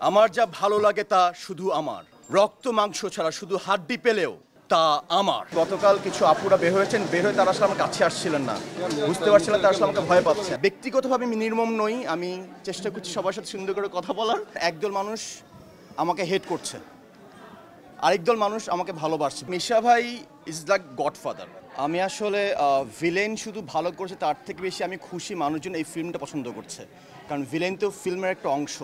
আমার যা ভালো লাগে তা শুধু আমার, রক্ত মাংস ছাড়া শুধু হাড্ডি পেলেও তা আমার। গতকাল কিছু আপুরা বের হয়েছেন, বের হয়ে তারা আসলে আমার কাছে আসছিলেন না, বুঝতে পারছিলেন তারা আসলে আমাকে ভয় পাচ্ছে। ব্যক্তিগতভাবে আমি নির্মম নই, আমি চেষ্টা করছি সবার সাথে সুন্দর করে কথা বলার। একদল মানুষ আমাকে হেট করছে, আরেকদল মানুষ আমাকে ভালোবাসছে। মিশা ভাই ইজ লাইক গডফাদার। আমি আসলে ভিলেন শুধু ভালো করছে তার থেকে বেশি আমি খুশি মানুষজন এই ফিল্মটা পছন্দ করছে, কারণ ভিলেন তো ফিল্মের একটা অংশ।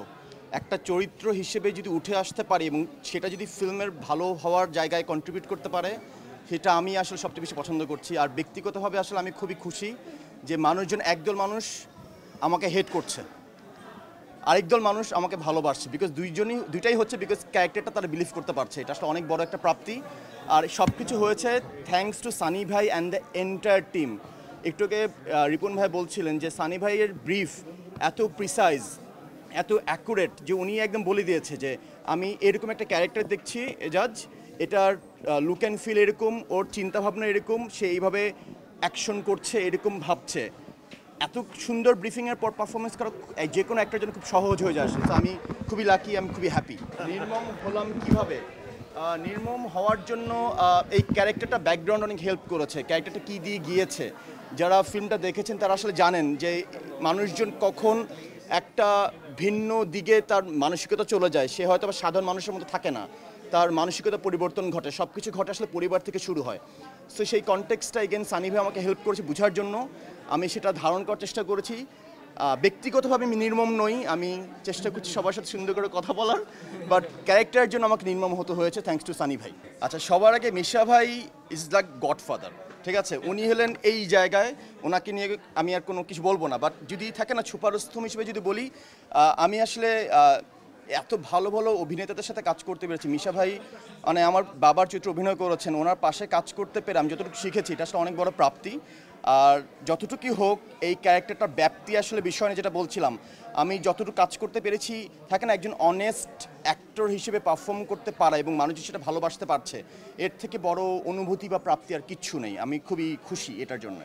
একটা চরিত্র হিসেবে যদি উঠে আসতে পারি এবং সেটা যদি ফিল্মের ভালো হওয়ার জায়গায় কন্ট্রিবিউট করতে পারে, সেটা আমি আসলে সবচেয়ে বেশি পছন্দ করছি। আর ব্যক্তিগতভাবে আসলে আমি খুবই খুশি যে মানুষজন, একদল মানুষ আমাকে হেট করছে, আরেকদল মানুষ আমাকে ভালোবাসছে, বিকজ দুইটাই হচ্ছে বিকজ ক্যারেক্টারটা তারা বিলিভ করতে পারছে। এটা আসলে অনেক বড় একটা প্রাপ্তি। আর সব কিছু হয়েছে থ্যাঙ্কস টু সানি ভাই অ্যান্ড দ্য এন্টায়ার টিম। একটুকে রিপন ভাই বলছিলেন যে সানি ভাইয়ের ব্রিফ এত প্রিসাইজ, এত অ্যাকুরেট যে উনি একদম বলে দিয়েছে যে আমি এরকম একটা ক্যারেক্টার দেখছি এজাজ, এটার লুক অ্যান্ড ফিল এরকম, ওর চিন্তাভাবনা এরকম, সে এইভাবে অ্যাকশন করছে, এরকম ভাবছে। এত সুন্দর ব্রিফিংয়ের পর পারফরমেন্স করা যে কোনো একটার জন্য খুব সহজ হয়ে যায়। তো আমি খুবই লাকি, আমি খুবই হ্যাপি। নির্মম হলাম কিভাবে? নির্মম হওয়ার জন্য এই ক্যারেক্টারটা ব্যাকগ্রাউন্ড অনেক হেল্প করেছে। ক্যারেক্টারটা কী দিয়ে গিয়েছে, যারা ফিল্মটা দেখেছেন তারা আসলে জানেন যে মানুষজন কখন একটা ভিন্ন দিকে তার মানসিকতা চলে যায়। সে হয়তো আবার সাধারণ মানুষের মতো থাকে না, তার মানসিকতা পরিবর্তন ঘটে, সব কিছু ঘটে আসলে পরিবার থেকে শুরু হয়। সো সেই কনটেক্সটটা এগেন সানি ভাই আমাকে হেল্প করেছে বোঝার জন্য, আমি সেটা ধারণ করার চেষ্টা করেছি। ব্যক্তিগতভাবে আমি নির্মম নই, আমি চেষ্টা করছি সবার সাথে সুন্দর করে কথা বলার, বাট ক্যারেক্টারের জন্য আমাকে নির্মম হতে হয়েছে থ্যাঙ্কস টু সানি ভাই। আচ্ছা, সবার আগে মিশা ভাই ইজ লাইক গডফাদার, ঠিক আছে? উনি হলেন এই জায়গায়, ওনাকে নিয়ে আমি আর কোনো কিছু বলবো না, বাট যদি থাকে না সুপারস্থম হিসেবে যদি বলি, আমি আসলে এত ভালো ভালো অভিনেতাদের সাথে কাজ করতে পেরেছি। মিশা ভাই মানে আমার বাবার চরিত্রে অভিনয় করেছেন, ওনার পাশে কাজ করতে পেরে আমি যতটুকু শিখেছি এটা আসলে অনেক বড় প্রাপ্তি। আর যতটুকুই হোক এই ক্যারেক্টারটার ব্যাপ্তি আসলে বিষয় নিয়ে যেটা বলছিলাম, আমি যতটুকু কাজ করতে পেরেছি, থাকে না একজন অনেস্ট অ্যাক্টর হিসেবে পারফর্ম করতে পারা এবং মানুষ সেটা ভালোবাসতে পারছে, এর থেকে বড় অনুভূতি বা প্রাপ্তি আর কিচ্ছু নেই। আমি খুবই খুশি এটার জন্য।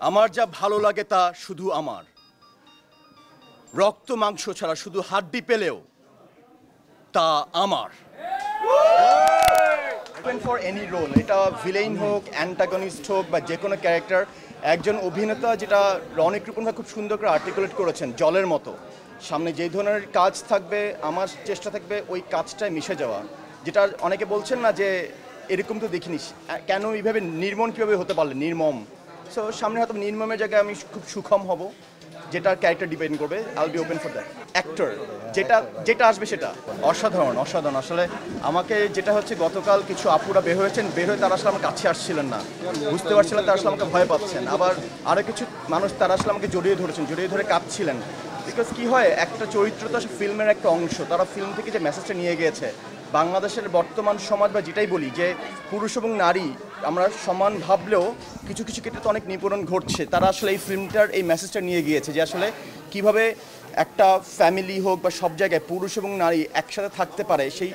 আমার যা ভালো লাগে তা শুধু আমার, রক্ত মাংস ছাড়া শুধু হাড্ডি পেলেও তা আমার। ফর এনি রোল, এটা ভিলেন হোক, অ্যান্টাগনিস্ট হোক বা যে কোনো ক্যারেক্টার, একজন অভিনেতা যেটা রনিক রূপন ভাই খুব সুন্দর করে আর্টিকুলেট করেছেন, জলের মতো সামনে যেই ধরনের কাজ থাকবে আমার চেষ্টা থাকবে ওই কাজটায় মিশে যাওয়া। যেটা অনেকে বলছেন না যে এরকম তো দেখিনি, কেন এইভাবে নির্মম কীভাবে হতে পারলে নির্মম। সো সামনে হয়তো নির্মমের জায়গায় আমি খুব সুখম হব, যেটার ক্যারেক্টার ডিপেন্ড করবে। I will be open for that. Actor যেটা আসবে সেটা অসাধারণ অসাধারণ। আসলে আমাকে যেটা হচ্ছে গতকাল কিছু আপুরা বের হয়েছেন, বের হয়ে তারা আসলে আমার কাছে আসছিলেন না, বুঝতে পারছিলেন তারা আসলে আমাকে ভয় পাচ্ছেন। আবার আরও কিছু মানুষ তারা আসলে আমাকে জড়িয়ে ধরেছেন, জড়িয়ে ধরে কাঁদছিলেন। বিকজ কী হয়, একটা চরিত্র তো ফিল্মের একটা অংশ, তারা ফিল্ম থেকে যে মেসেজটা নিয়ে গিয়েছে, বাংলাদেশের বর্তমান সমাজ বা যেটাই বলি যে পুরুষ এবং নারী আমরা সমান ভাবলেও কিছু কিছু ক্ষেত্রে তো অনেক নিপীড়ন ঘটছে। তারা আসলে এই ফিল্মটার এই মেসেজটা নিয়ে গিয়েছে যে আসলে কিভাবে একটা ফ্যামিলি হোক বা সব জায়গায় পুরুষ এবং নারী একসাথে থাকতে পারে, সেই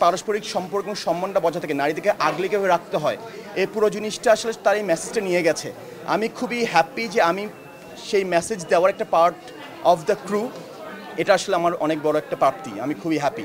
পারস্পরিক সম্পর্ক এবং সম্মানটা বজায় থাকে, নারীদেরকে আগলে কীভাবে রাখতে হয়, এই পুরো জিনিসটা আসলে তার এই মেসেজটা নিয়ে গেছে। আমি খুবই হ্যাপি যে আমি সেই মেসেজ দেওয়ার একটা পার্ট অফ দ্য ক্রু। এটা আসলে আমার অনেক বড় একটা প্রাপ্তি, আমি খুবই হ্যাপি।